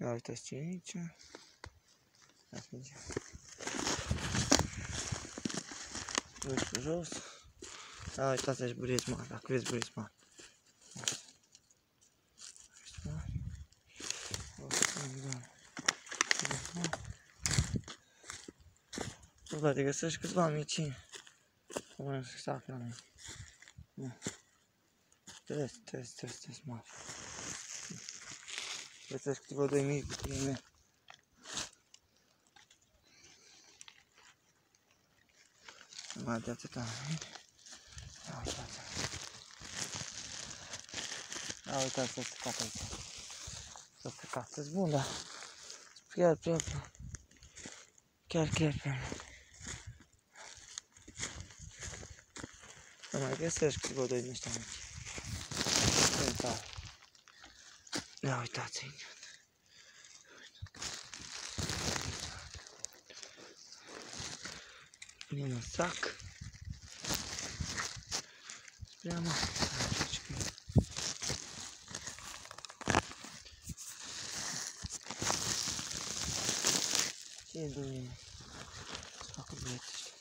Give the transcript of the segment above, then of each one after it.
Ia uitați ce e aici. Vârful jos. Ia uitați aici bureți mari, dacă vreți bureți mari. Bă, te găsești câțiva mici. Cum să stac la mine. Trebuie mari. Găsești câteva doi mici cu tine. Mai de atâta. Ia uitați. Ia uitați să se cată aici. Să se cată. Sunt bun, dar chiar prea. Chiar prea. Să mai găsești câteva doi din ăștia mici. Ia uitați aici. Punem în sac. Spre mă. Ce e domnule? Să facă băieți ăștia.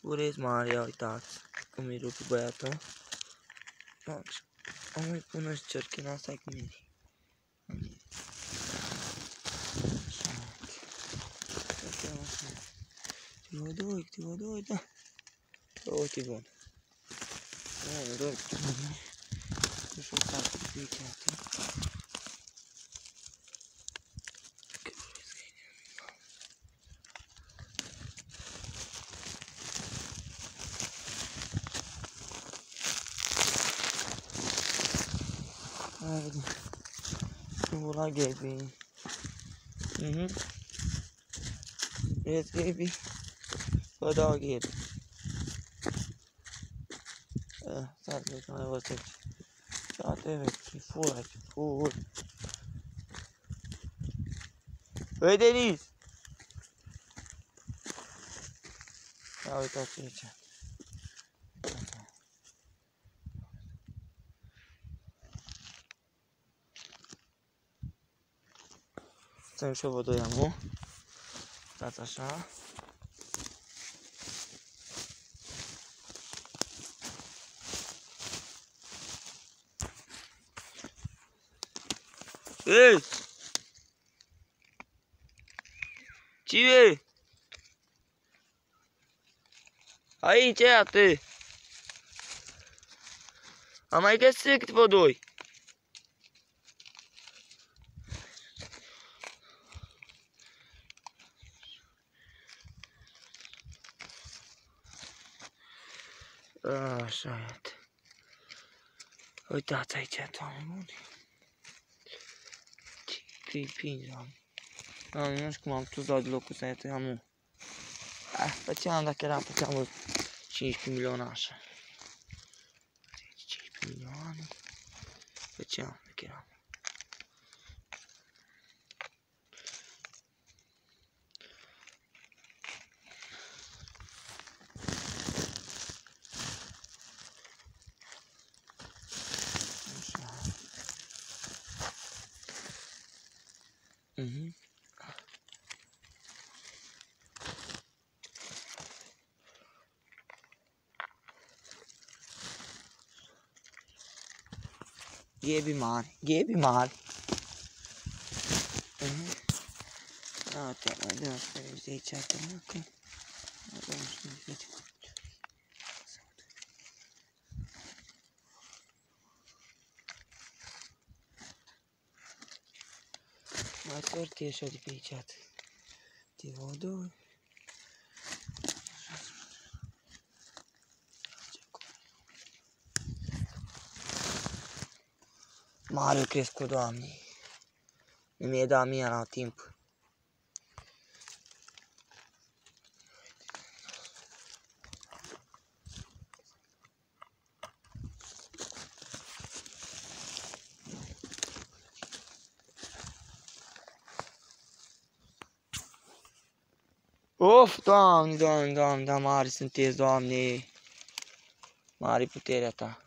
Bureți mari, ia uitați cum îi rupe băiatul. Am mai pune și cerchina asta cu mine. Câteva doi, da. Uite bun. Doi, nu știu dacă e picate. Hai, vedem. Nu la Gaby. Vreți Gaby? Vă dau Gaby. Stai că mai văd aici. Stai, vezi, e full aici, full. Băi, Denis! Ia uitați aici. Să-mi și-o vă doi amu. Stați așa. Ei! Ce? Aici, iată! Am mai găsit câteva doi. Așa, iată. Uitați aici, doamne bune. Ce clipingi am. Doamne, nu știu cum am putut să dau de locul ăsta, iată, am. Făceam, dacă era, făceam 15 milioane așa. 15 milioane. Făceam, dacă era. Gaby mari. Uite, mai dăm să vedem de aici, că mai dăm să vedem. Mai sorti așa de pe aici, de vodoi. Mare crescut, doamne. Nu mi-e dat mie la timp. Of, Doamne, Doamne, Doamne, da mari sunteți, Doamne. Mari puterea ta.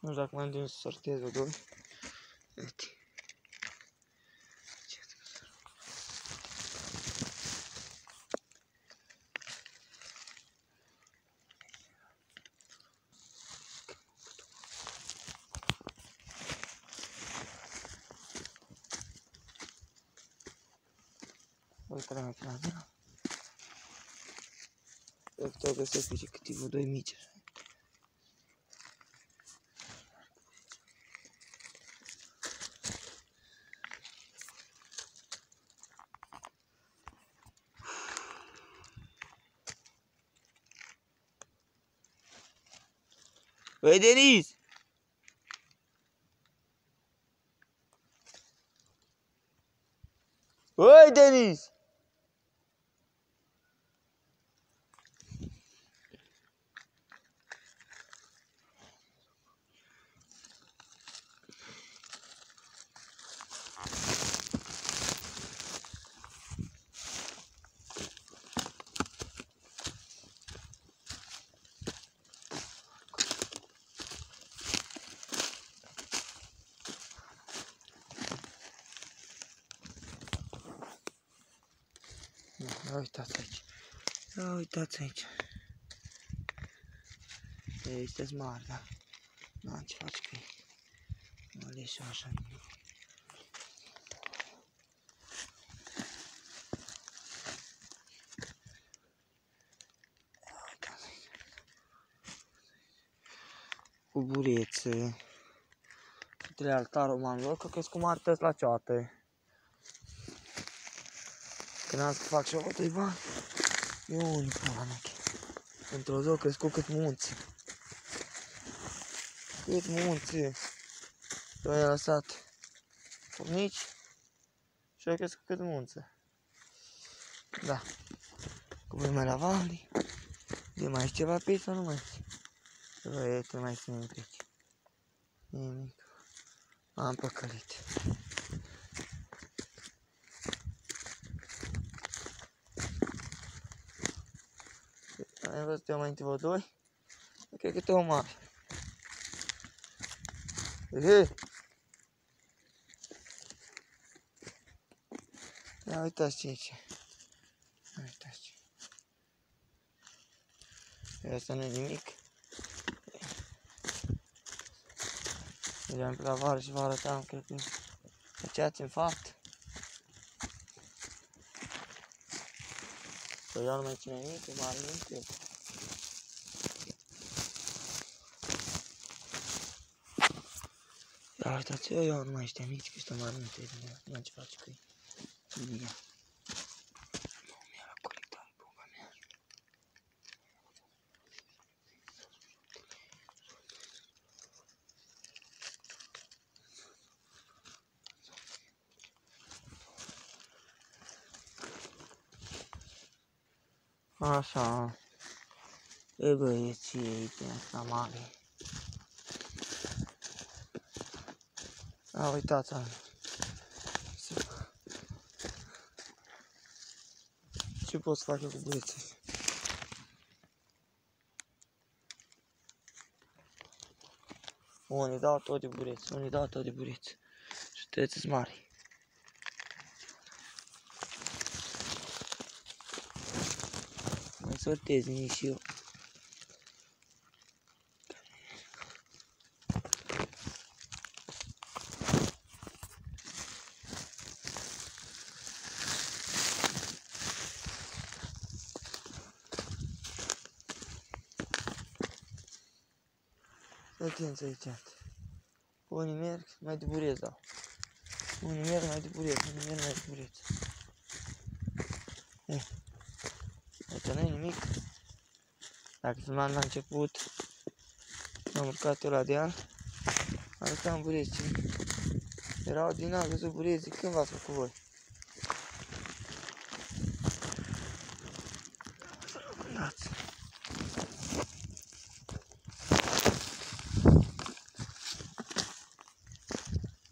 Nu știu dacă mai am de unde să sortez o doi. Uite. Uite la mea pe la mea. Eu că trebuie să fie câteva doi mici. Băi, Denis! Băi, Denis! Ia uitați aici. Ia uitați aici. Este mari, da? Da, ce faci cu ei? Mă ales eu așa. Ia uitați aici. Cu burețe. Trei altarul manilor, că cresc cu mari tăți la ceată. Când am să fac și eu doi bani, e unic la mea. Într-o zi au crescut cât munții. Cât munții. Eu i-am lăsat furnici și au crescut cât munță. Da. Cu voi mai la vali. De mai ești ceva pe aici sau nu mai ești? Băi, nu mai este nimic pe aici. Nimic. Am păcălit. Am văzut eu mai întâi vă doi. Cred că te o mare. Ia uitați ce e aici. Ia uitați ce. Asta nu e nimic. Vedeam pe la vară și vă arătam, cred că făceați în fapt. Că eu nu mai ține nimic, e mare nimic. Ia uitați, eu nu mai știu nici că ăsta mare nu trebuie, nu ce faci cu ei. Bine. Nu mi-a la colectare, buba mea. Așa. E băieții ei din asta mare. A, uitați-o. Ce pot să fac eu cu băieții? Unii dau tot de bureți, unii dau tot de bureți. Și tăieți-s mari. Mai sortez nici eu. Atenție aici. Unii merg, mai de burez dau. Unii merg, mai de burez, unii merg, mai de burez. Aici nu-i nimic. Dacă filmam la început, am urcat eu la deal, arătam burezi. Erau din alt văzut burezii, când v-ați făcut voi? Dați.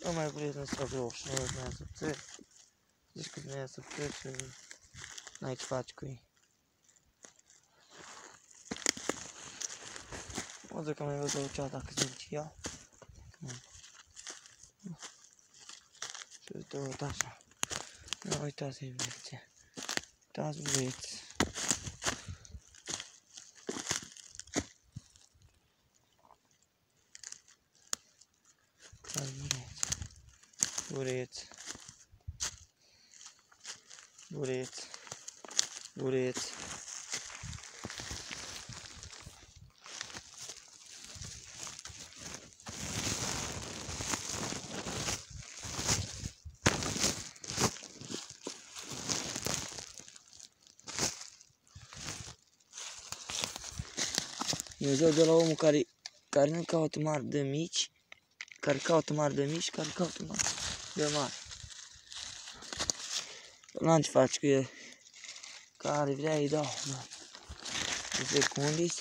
Nu mai burezi nu stau greu și nu mai subțări. Zici că nu ia subțări și n-ai ce faci cu ei. O să că mai văd o cea dacă zici iau. Și uite, uite așa. Nu uitați-i băieți. Uitați băieți. Bureți. Bureți. Bureți. Dumnezeu de la omul care nu caută mari de mici, care caută mari de mici, care caută mari de mari. N-am ce faci cu el. Care vrea îi dau. De secundis.